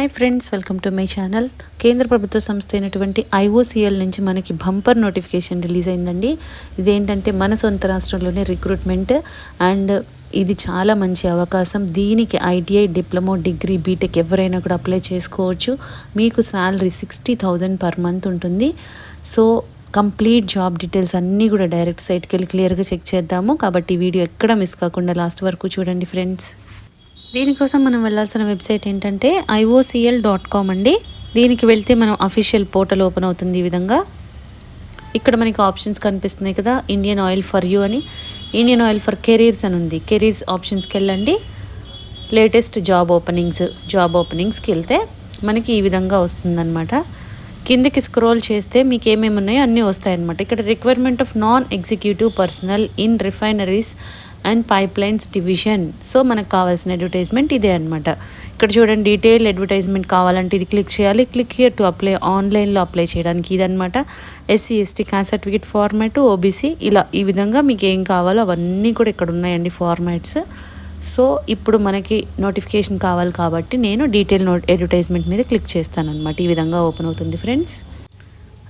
Hi friends, welcome to my channel. కేంద్ర ప్రభుత్వ సంస్థ అయినటువంటి IOCL నుంచి మనకి బంపర్ నోటిఫికేషన్ రిలీజ్ అయిందండి. ఇదేంటంటే మన సొంత రాష్ట్రంలోనే రిక్రూట్మెంట్ అండ్ ఇది చాలా మంచి అవకాశం. దీనికి ITI, డిప్లొమా, డిగ్రీ, బీటెక్ ఎవరైనా కూడా అప్లై చేసుకోవచ్చు. మీకు శాలరీ 60,000 పర్ మంత్ ఉంటుంది. సో కంప్లీట్ జాబ్ డీటెయిల్స్ అన్నీ కూడా డైరెక్ట్ సైట్కి వెళ్ళి క్లియర్గా చెక్ చేద్దాము. కాబట్టి వీడియో ఎక్కడ మిస్ కాకుండా లాస్ట్ వరకు చూడండి ఫ్రెండ్స్. దీనికోసం మనం వెళ్ళాల్సిన వెబ్సైట్ ఏంటంటే IOCL.com అండి. దీనికి వెళ్తే మనం అఫీషియల్ పోర్టల్ ఓపెన్ అవుతుంది. ఈ విధంగా ఇక్కడ మనకి ఆప్షన్స్ కనిపిస్తున్నాయి కదా, ఇండియన్ ఆయిల్ ఫర్ యూ అని, ఇండియన్ ఆయిల్ ఫర్ కెరీర్స్ అని ఉంది. కెరీర్స్ ఆప్షన్స్కి వెళ్ళండి. లేటెస్ట్ జాబ్ ఓపెనింగ్స్కి వెళ్తే మనకి ఈ విధంగా వస్తుందన్నమాట. కిందకి స్క్రోల్ చేస్తే మీకు ఏమేమి ఉన్నాయో అన్నీ వస్తాయన్నమాట. ఇక్కడ requirement of non executive personal in refineries and pipe lines division. So మనకు కావాల్సిన అడ్వర్టైజ్మెంట్ ఇదే అనమాట. ఇక్కడ చూడండి, డీటెయిల్ అడ్వర్టైజ్మెంట్ కావాలంటే ఇది క్లిక్ చేయాలి. క్లిక్ హియర్ టు అప్లై, ఆన్లైన్లో అప్లై చేయడానికి ఇదనమాట. SC, ST cost certificate format, OBC ఇలా ఈ విధంగా మీకు ఏం కావాలో అవన్నీ కూడా ఇక్కడ ఉన్నాయండి ఫార్మాట్స్. సో ఇప్పుడు మనకి నోటిఫికేషన్ కావాలి కాబట్టి నేను డీటెయిల్ అడ్వర్టైజ్మెంట్ మీద క్లిక్ చేస్తాను అనమాట. ఈ విధంగా ఓపెన్ అవుతుంది ఫ్రెండ్స్.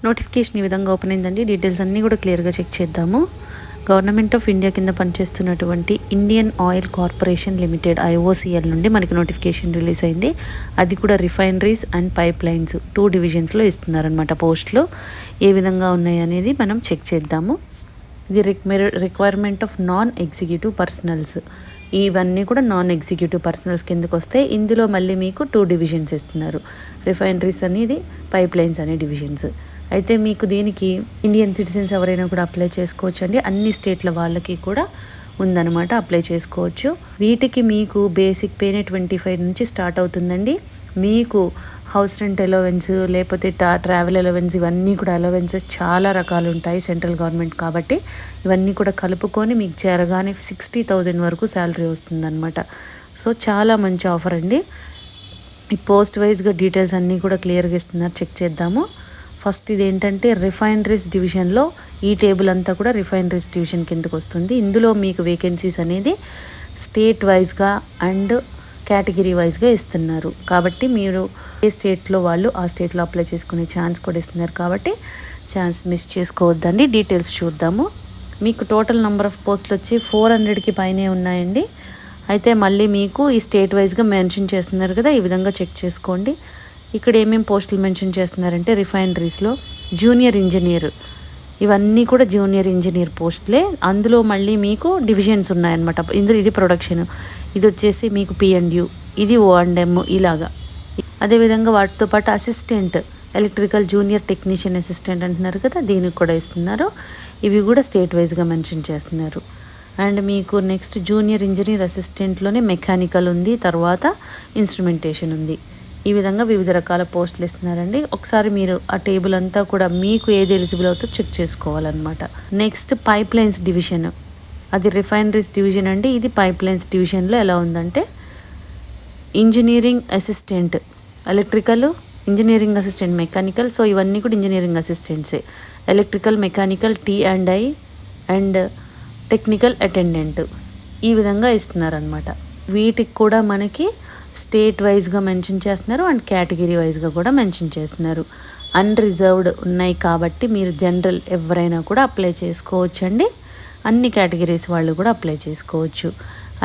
నోటిఫికేషన్ ఈ విధంగా ఓపెన్ అయిందండి. డీటెయిల్స్ అన్నీ కూడా క్లియర్గా చెక్ చేద్దాము. గవర్నమెంట్ ఆఫ్ ఇండియా కింద పనిచేస్తున్నటువంటి Indian oil corporation limited IOCL నుండి మనకి నోటిఫికేషన్ రిలీజ్ అయింది. అది కూడా రిఫైనరీస్ అండ్ పైప్ లైన్స్ 2 డివిజన్స్లో ఇస్తున్నారనమాట. పోస్టులు ఏ విధంగా ఉన్నాయి అనేది మనం చెక్ చేద్దాము. ఇది requirement of non executive personals. ఇవన్నీ కూడా నాన్ ఎగ్జిక్యూటివ్ పర్సనల్స్ కిందకు వస్తాయి. ఇందులో మళ్ళీ మీకు 2 డివిజన్స్ ఇస్తున్నారు. రిఫైనరీస్ అనేది, పైప్ లైన్స్ అనే డివిజన్స్. అయితే మీకు దీనికి ఇండియన్ సిటిజన్స్ ఎవరైనా కూడా అప్లై చేసుకోవచ్చు అండి. అన్ని స్టేట్ల వాళ్ళకి కూడా ఉందన్నమాట, అప్లై చేసుకోవచ్చు. వీటికి మీకు బేసిక్ పేనే 25 నుంచి స్టార్ట్ అవుతుందండి. మీకు హౌస్ రెంట్ అలవెన్స్, లేకపోతే ట్రావెల్ అలవెన్స్, ఇవన్నీ కూడా అలవెన్సెస్ చాలా రకాలు ఉంటాయి సెంట్రల్ గవర్నమెంట్ కాబట్టి. ఇవన్నీ కూడా కలుపుకొని మీకు చేరగానే 60,000 వరకు శాలరీ వస్తుందన్నమాట. సో చాలా మంచి ఆఫర్ అండి. ఈ పోస్ట్ వైజ్గా డీటెయిల్స్ అన్నీ కూడా క్లియర్గా ఇస్తున్నారు, చెక్ చేద్దాము. ఫస్ట్ ఇది ఏంటంటే రిఫైనరీస్ డివిజన్లో ఈ టేబుల్ అంతా కూడా రిఫైనరీస్ డివిజన్ కిందకు వస్తుంది. ఇందులో మీకు వేకెన్సీస్ అనేది స్టేట్ వైజ్గా అండ్ కేటగిరీ వైజ్గా ఇస్తున్నారు. కాబట్టి మీరు ఏ స్టేట్లో వాళ్ళు ఆ స్టేట్లో అప్లై చేసుకునే ఛాన్స్ కూడా ఇస్తున్నారు. కాబట్టి ఛాన్స్ మిస్ చేసుకోవద్దండి. డీటెయిల్స్ చూద్దాము. మీకు టోటల్ నెంబర్ ఆఫ్ పోస్టులు వచ్చి 400కి పైనే ఉన్నాయండి. అయితే మళ్ళీ మీకు ఈ స్టేట్ వైజ్గా మెన్షన్ చేస్తున్నారు కదా, ఈ విధంగా చెక్ చేసుకోండి. ఇక్కడ ఏమేమి పోస్టులు మెన్షన్ చేస్తున్నారంటే రిఫైనరీస్లో జూనియర్ ఇంజనీర్, ఇవన్నీ కూడా జూనియర్ ఇంజనీర్ పోస్టులే. అందులో మళ్ళీ మీకు డివిజన్స్ ఉన్నాయన్నమాట. ఇందులో ఇది ప్రొడక్షన్, ఇది వచ్చేసి మీకు P&U, ఇది O&M ఇలాగా. అదేవిధంగా వాటితో పాటు assistant electrical junior technician assistant అంటున్నారు కదా, దీనికి కూడా ఇస్తున్నారు. ఇవి కూడా స్టేట్ వైజ్గా మెన్షన్ చేస్తున్నారు. అండ్ మీకు నెక్స్ట్ జూనియర్ ఇంజనీర్ అసిస్టెంట్లోనే మెకానికల్ ఉంది, తర్వాత ఇన్స్ట్రుమెంటేషన్ ఉంది. ఈ విధంగా వివిధ రకాల పోస్టులు ఇస్తున్నారండి. ఒకసారి మీరు ఆ టేబుల్ అంతా కూడా మీకు ఏది ఎలిజిబుల్ అవుతుందో చెక్ చేసుకోవాలన్నమాట. నెక్స్ట్ పైప్ లైన్స్ డివిజన్, అది రిఫైనరీస్ డివిజన్ అండి. ఇది పైప్ లైన్స్ డివిజన్లో ఎలా ఉందంటే engineering assistant electrical, engineering assistant mechanical. So ఇవన్నీ కూడా ఇంజనీరింగ్ అసిస్టెంట్సే. Electrical, mechanical, T&I and technical attendant ఈ విధంగా ఇస్తున్నారనమాట. వీటికి కూడా మనకి స్టేట్ వైజ్గా మెన్షన్ చేస్తున్నారు అండ్ కేటగిరీ వైజ్గా కూడా మెన్షన్ చేస్తున్నారు. అన్రిజర్వ్డ్ ఉన్నాయి కాబట్టి మీరు జనరల్ ఎవరైనా కూడా అప్లై చేసుకోవచ్చండి. అన్ని కేటగిరీస్ వాళ్ళు కూడా అప్లై చేసుకోవచ్చు.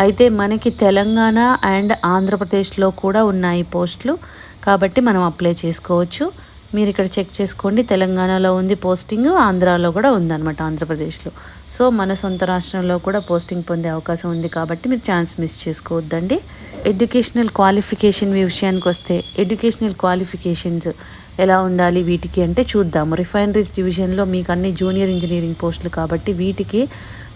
అయితే మనకి తెలంగాణ అండ్ ఆంధ్రప్రదేశ్లో కూడా ఉన్నాయి పోస్టులు, కాబట్టి మనం అప్లై చేసుకోవచ్చు. మీరు ఇక్కడ చెక్ చేసుకోండి, తెలంగాణలో ఉంది పోస్టింగ్, ఆంధ్రాలో కూడా ఉందన్నమాట, ఆంధ్రప్రదేశ్లో. సో మన సొంత రాష్ట్రంలో కూడా పోస్టింగ్ పొందే అవకాశం ఉంది కాబట్టి మీరు ఛాన్స్ మిస్ చేసుకోవద్దండి. ఎడ్యుకేషనల్ క్వాలిఫికేషన్ విషయానికి వస్తే ఎడ్యుకేషనల్ క్వాలిఫికేషన్స్ ఎలా ఉండాలి వీటికి అంటే చూద్దాము. రిఫైనరీస్ డివిజన్లో మీకు అన్ని జూనియర్ ఇంజనీరింగ్ పోస్టులు కాబట్టి వీటికి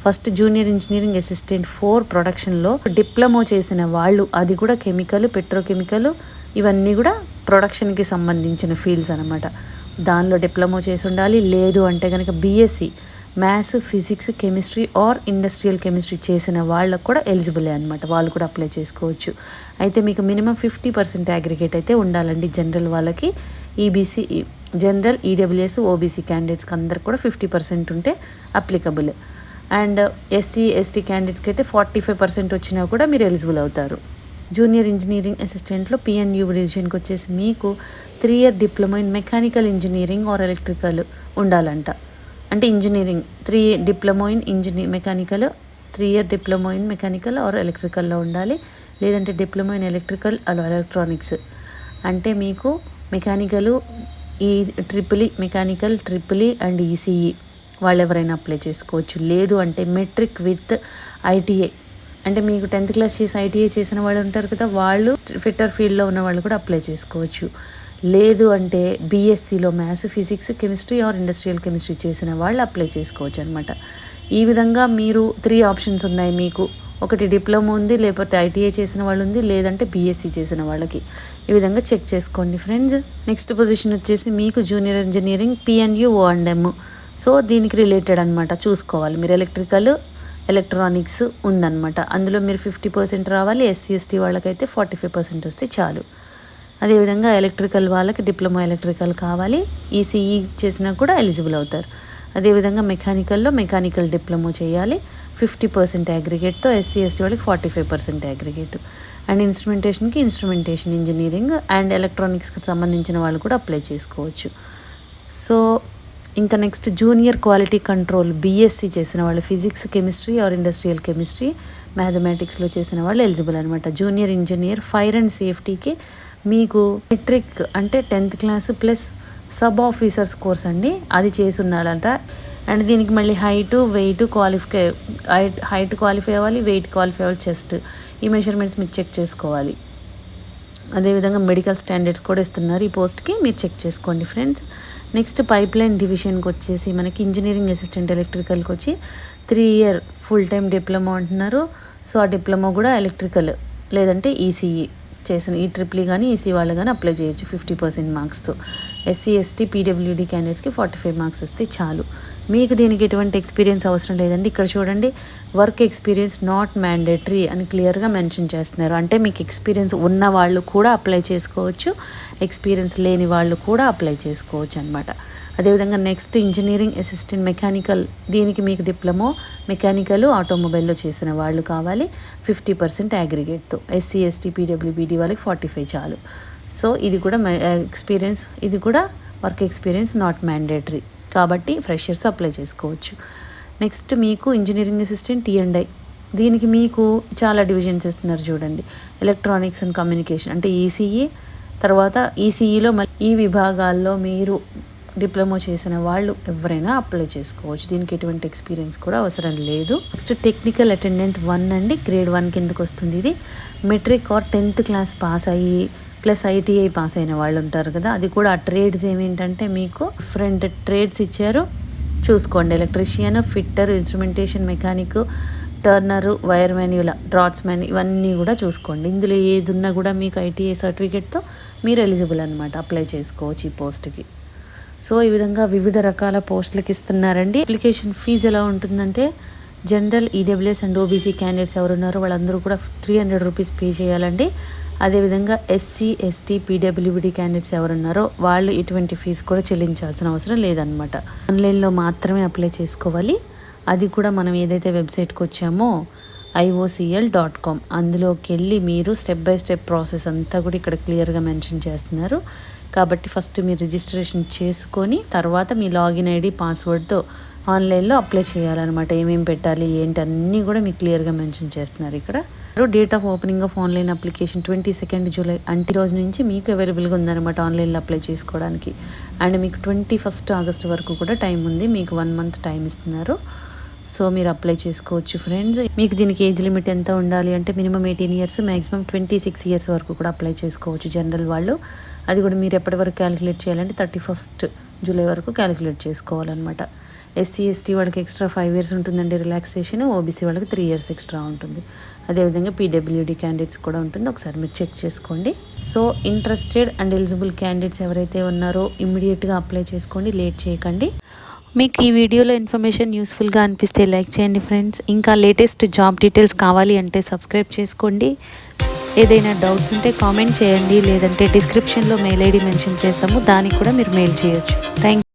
ఫస్ట్ జూనియర్ ఇంజనీరింగ్ అసిస్టెంట్ 4 ప్రొడక్షన్లో డిప్లొమా చేసిన వాళ్ళు, అది కూడా కెమికల్, పెట్రోకెమికల్, ఇవన్నీ కూడా ప్రొడక్షన్కి సంబంధించిన ఫీల్డ్స్ అనమాట. దానిలో డిప్లొమా చేసి ఉండాలి. లేదు అంటే కనుక BSc maths, physics, chemistry or industrial chemistry చేసిన వాళ్ళకు కూడా ఎలిజిబులే అనమాట. వాళ్ళు కూడా అప్లై చేసుకోవచ్చు. అయితే మీకు మినిమం 50% అగ్రిగేట్ అయితే ఉండాలండి జనరల్ వాళ్ళకి. EBC జనరల్, EWS, OBC క్యాండిడేట్స్కి అందరికి కూడా 50% ఉంటే అప్లికబుల్. అండ్ SC, ST క్యాండిడేట్స్కి అయితే 45% వచ్చినా కూడా మీరు ఎలిజిబుల్ అవుతారు. జూనియర్ ఇంజనీరింగ్ అసిస్టెంట్లో పిఎన్యూ డివిజన్కి వచ్చేసి మీకు 3 year diploma in mechanical engineering or electrical ఉండాలంట. అంటే engineering 3 diploma in mechanical 3 year diploma in mechanical or ఎలక్ట్రికల్లో ఉండాలి. లేదంటే diploma in electrical or electronics. అంటే మీకు mechanical mechanical triple and ECE వాళ్ళు ఎవరైనా అప్లై చేసుకోవచ్చు. లేదు అంటే మెట్రిక్ విత్ ఐటీఐ, అంటే మీకు 10th క్లాస్ చేసి ఐటీఐ చేసిన వాళ్ళు ఉంటారు కదా, వాళ్ళు ఫిట్టర్ ఫీల్డ్లో ఉన్న వాళ్ళు కూడా అప్లై చేసుకోవచ్చు. లేదు అంటే బీఎస్సీలో maths, physics, chemistry or industrial chemistry చేసిన వాళ్ళు అప్లై చేసుకోవచ్చు అనమాట. ఈ విధంగా మీరు 3 ఆప్షన్స్ ఉన్నాయి మీకు. ఒకటి డిప్లొమా ఉంది, లేకపోతే ఐటీఐ చేసిన వాళ్ళు ఉంది, లేదంటే బీఎస్సీ చేసిన వాళ్ళకి. ఈ విధంగా చెక్ చేసుకోండి ఫ్రెండ్స్. నెక్స్ట్ పొజిషన్ వచ్చేసి మీకు జూనియర్ ఇంజనీరింగ్ పిఎన్యూ O&M. సో దీనికి రిలేటెడ్ అనమాట, చూసుకోవాలి మీరు. ఎలక్ట్రానిక్స్ ఉందన్నమాట. అందులో మీరు 50% రావాలి. SC/ST వాళ్ళకైతే 45% వస్తే చాలు. అదేవిధంగా ఎలక్ట్రికల్ వాళ్ళకి డిప్లొమా ఎలక్ట్రికల్ కావాలి. ఈసీఈ చేసినా కూడా ఎలిజిబుల్ అవుతారు. అదేవిధంగా మెకానికల్లో మెకానికల్ డిప్లొమా చేయాలి 50% అగ్రిగేట్తో. SC/ST వాళ్ళకి 45% aggregate. And instrumentation engineering and ఎలక్ట్రానిక్స్కి సంబంధించిన వాళ్ళు కూడా అప్లై చేసుకోవచ్చు. సో ఇంకా next junior quality control BSc చేసిన వాళ్ళు, physics, chemistry or industrial chemistry, మ్యాథమెటిక్స్లో చేసిన వాళ్ళు ఎలిజిబుల్ అనమాట. జూనియర్ ఇంజనీర్ ఫైర్ అండ్ సేఫ్టీకి మీకు మెట్రిక్ అంటే 10th class plus sub officers course అండి, అది చేసి ఉన్నాడంట. అండ్ దీనికి మళ్ళీ హైట్ క్వాలిఫై అవ్వాలి, వెయిట్ క్వాలిఫై అవ్వాలి, చెస్ట్. ఈ మెజర్మెంట్స్ మీరు చెక్ చేసుకోవాలి. అదేవిధంగా మెడికల్ స్టాండర్డ్స్ కూడా ఇస్తున్నారు ఈ పోస్ట్కి, మీరు చెక్ చేసుకోండి ఫ్రెండ్స్. నెక్స్ట్ పైప్ లైన్ డివిజన్కి వచ్చేసి మనకి ఇంజనీరింగ్ అసిస్టెంట్ ఎలక్ట్రికల్కి వచ్చి 3 ఇయర్ ఫుల్ టైం డిప్లొమా అంటున్నారు. సో ఆ డిప్లొమా కూడా ఎలక్ట్రికల్ లేదంటే ఈసీఈ చేసిన ఈ ట్రిపుల్ కానీ ఈసీ వాళ్ళు కానీ అప్లై చేయొచ్చు 50% మార్క్స్తో. SC/ST PWD క్యాండిడేట్స్కి 45 మార్క్స్ వస్తే చాలు. మీకు దీనికి ఎటువంటి ఎక్స్పీరియన్స్ అవసరం లేదండి. ఇక్కడ చూడండి, వర్క్ ఎక్స్పీరియన్స్ నాట్ మ్యాండేటరీ అని క్లియర్గా మెన్షన్ చేస్తున్నారు. అంటే మీకు ఎక్స్పీరియన్స్ ఉన్న వాళ్ళు కూడా అప్లై చేసుకోవచ్చు, ఎక్స్పీరియన్స్ లేని వాళ్ళు కూడా అప్లై చేసుకోవచ్చు అనమాట. అదేవిధంగా నెక్స్ట్ ఇంజనీరింగ్ అసిస్టెంట్ మెకానికల్, దీనికి మీకు డిప్లొమా మెకానికల్ ఆటోమొబైల్లో చేసిన వాళ్ళు కావాలి 50% అగ్రిగేట్తో. SC/ST PWD వాళ్ళకి 45 చాలు. సో ఇది కూడా ఎక్స్పీరియన్స్, ఇది కూడా వర్క్ ఎక్స్పీరియన్స్ నాట్ మ్యాండేటరీ కాబట్టి ఫ్రెషర్స్ అప్లై చేసుకోవచ్చు. నెక్స్ట్ మీకు ఇంజనీరింగ్ అసిస్టెంట్ T&I, దీనికి మీకు చాలా డివిజన్స్ ఇస్తున్నారు చూడండి. ఎలక్ట్రానిక్స్ అండ్ కమ్యూనికేషన్ అంటే ఈసీఈ, తర్వాత ఈసీఈలో మళ్ళీ ఈ విభాగాల్లో మీరు డిప్లొమా చేసిన వాళ్ళు ఎవరైనా అప్లై చేసుకోవచ్చు. దీనికి ఎటువంటి ఎక్స్పీరియన్స్ కూడా అవసరం లేదు. నెక్స్ట్ టెక్నికల్ అటెండెంట్ 1 అండి, గ్రేడ్ 1 కిందకు వస్తుంది. ఇది metric or 10th class pass అయ్యి ప్లస్ ఐటీఐ పాస్ అయిన వాళ్ళు ఉంటారు కదా, అది కూడా. ఆ ట్రేడ్స్ ఏమేంటంటే మీకు డిఫరెంట్ ట్రేడ్స్ ఇచ్చారు, చూసుకోండి. Electrician, fitter, instrumentation mechanic, turner, wiremen, ఇలా డ్రాట్స్మెన్, ఇవన్నీ కూడా చూసుకోండి. ఇందులో ఏది ఉన్నా కూడా మీకు ఐటీఐ సర్టిఫికేట్తో మీరు ఎలిజిబుల్ అనమాట, అప్లై చేసుకోవచ్చు ఈ పోస్ట్కి. సో ఈ విధంగా వివిధ రకాల పోస్టులకి ఇస్తున్నారండి. అప్లికేషన్ ఫీజు ఎలా ఉంటుందంటే general, EWS and OBC candidates ఎవరున్నారో వాళ్ళందరూ కూడా 300 రూపీస్ పే చేయాలండి. అదేవిధంగా SC/ST PWD క్యాండిడేట్స్ ఎవరున్నారో వాళ్ళు ఎటువంటి ఫీజు కూడా చెల్లించాల్సిన అవసరం లేదనమాట. ఆన్లైన్లో మాత్రమే అప్లై చేసుకోవాలి. అది కూడా మనం ఏదైతే వెబ్సైట్కి వచ్చామో IOCL.com, అందులోకి వెళ్ళి మీరు స్టెప్ బై స్టెప్ ప్రాసెస్ అంతా కూడా ఇక్కడ క్లియర్గా మెన్షన్ చేస్తున్నారు. కాబట్టి ఫస్ట్ మీరు రిజిస్ట్రేషన్ చేసుకొని తర్వాత మీ లాగిన్ ఐడి పాస్వర్డ్తో ఆన్లైన్లో అప్లై చేయాలన్నమాట. ఏమేమి పెట్టాలి ఏంటి అన్నీ కూడా మీకు క్లియర్గా మెన్షన్ చేస్తున్నారు ఇక్కడ. Date of opening of online application 22 July, అంటే రోజు నుంచి మీకు అవైలబుల్గా ఉందన్నమాట ఆన్లైన్లో అప్లై చేసుకోవడానికి. అండ్ మీకు 21 ఆగస్ట్ వరకు కూడా టైం ఉంది, మీకు 1 మంత్ టైం ఇస్తున్నారు. సో మీరు అప్లై చేసుకోవచ్చు ఫ్రెండ్స్. మీకు దీనికి ఏజ్ లిమిట్ ఎంత ఉండాలి అంటే మినిమం 18 ఇయర్స్, మ్యాక్సిమం 26 ఇయర్స్ వరకు కూడా అప్లై చేసుకోవచ్చు జనరల్ వాళ్ళు. అది కూడా మీరు ఎప్పటి వరకు క్యాలిక్యులేట్ చేయాలంటే 31 జూలై వరకు క్యాలిక్యులేట్ చేసుకోవాలన్నమాట. SC/ST వాళ్ళకి ఎక్స్ట్రా 5 ఇయర్స్ ఉంటుందండి రిలాక్సేషన్, ఓబీసీ వాళ్ళకి 3 ఇయర్స్ ఎక్స్ట్రా ఉంటుంది. అదేవిధంగా PWD క్యాండిడేట్స్ కూడా ఉంటుంది, ఒకసారి మీరు చెక్ చేసుకోండి. So interested and eligible candidates ఎవరైతే ఉన్నారో ఇమ్మీడియట్గా అప్లై చేసుకోండి, లేట్ చేయకండి. మీకు ఈ వీడియోలో ఇన్ఫర్మేషన్ యూస్ఫుల్గా అనిపిస్తే లైక్ చేయండి ఫ్రెండ్స్. ఇంకా లేటెస్ట్ జాబ్ డీటెయిల్స్ కావాలి అంటే సబ్స్క్రైబ్ చేసుకోండి. ఏదైనా డౌట్స్ ఉంటే కామెంట్ చేయండి, లేదంటే డిస్క్రిప్షన్లో మెయిల్ ఐడి మెన్షన్ చేసాము, దానికి కూడా మీరు మెయిల్ చేయొచ్చు. థ్యాంక్